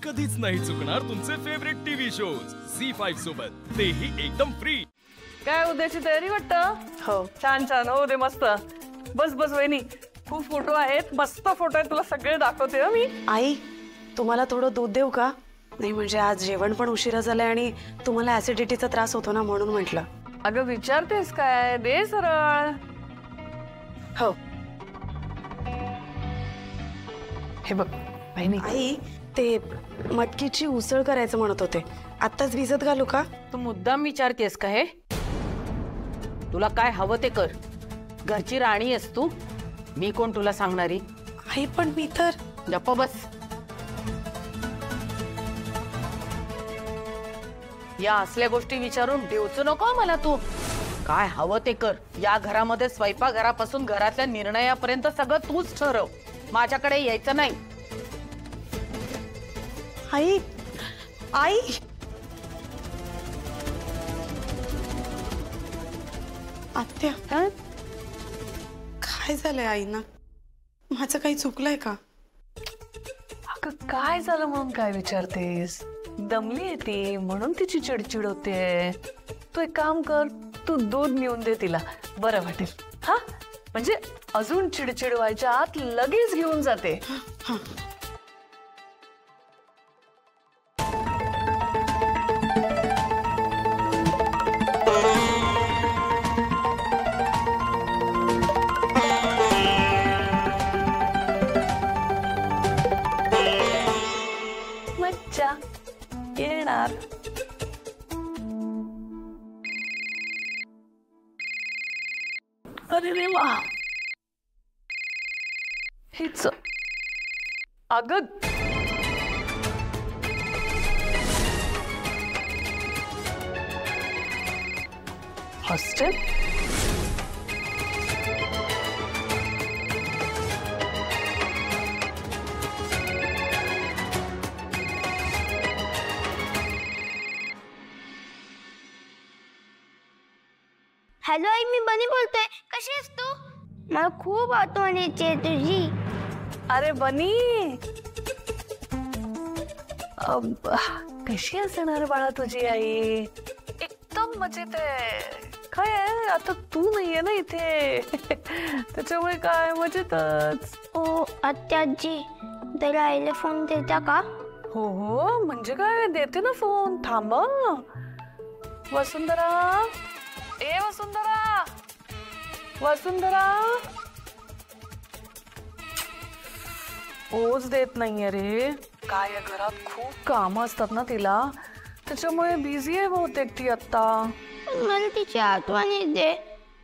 कधीच नाही चुकणार तुमचे फेवरेट टीव्ही शोज झी5 सोबत, तेही एकदम फ्री। काय उद्याची तयारी वाटतं? हो छान छान, हो दे मस्त। बस बस वहिनी, खूप फोटो आहेत, मस्त फोटो आहेत, तुला सगळे दाखवते मी। आई तुम्हाला थोडं दूध देऊ का? नाही म्हणजे आज जेवण पण उशिरा झालंय आणि तुम्हाला ऍसिडिटीचा त्रास होतो ना म्हणून म्हटलं। अगं विचारतेस काय, दे सरळ। हो हे बघ बहिणी, आई ते मटकीची उसळ करायचं म्हणत होते, आत्ताच भिजत घालू का? तू मुद्दाम विचारतेस का हे? तुला काय हवं ते कर, घरची राणी आहेस तू, मी कोण तुला सांगणारी? आई पण मी तर गप्प बस। या असल्या गोष्टी विचारून देऊच नको मला तू। काय हवं ते कर, या घरामध्ये स्वयंपाकघरापासून घरातल्या निर्णयापर्यंत सगळं तूच ठरव, माझ्याकडे यायचं नाही। आई आई आत्या काय झालंय आईना? माझं काही चुकलंय का? अगं काय झालं म्हणून काय विचारतेस? दमली ती म्हणून तिची चिडचिड होते। तू एक काम कर, तू दूध नेऊन दे तिला, बरं वाटेल। हा म्हणजे अजून चिडचिड व्हायच्या आत लगेच घेऊन जाते। मज्जा येणार। अरे रे वा, हेच अगं हॉस्टेल। हॅलो आई, मी बनी बोलतोय, कशी आहेस तू? मला खूप आठवण येते तुझी। अरे बनी, कशी असणार बाळा तुझी आई? एकदम मजेत आहे। काय आहे, आता तू नाहीये ना इथे त्याच्यामुळे काय मजेतच। ओ आत्याजी, जरा आईला फोन देता का? हो हो, म्हणजे काय, देते ना फोन, थांबा। वसुंधरा, ए वसुंधरा, वसुंधरा ओच देत नाहीये रे। काय या घरात खूप कामं असतात ना तिला, त्याच्यामुळे बिझी आहे बहुतेक ती आता। मला तिची आठवण येते,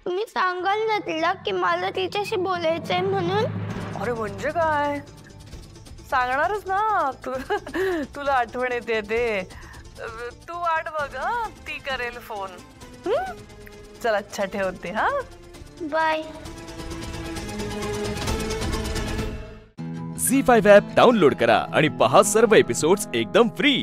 तुम्ही सांगाल ना तिला की मला तिच्याशी बोलायचंय म्हणून? अरे म्हणजे काय, सांगणारच ना तुला आठवण येते ते। तू वाट बघ, ती करेल फोन। चल अच्छा ठेवते, हा बाय। झी5 ॲप डाउनलोड करा आणि पहा सर्व एपिसोड्स एकदम फ्री।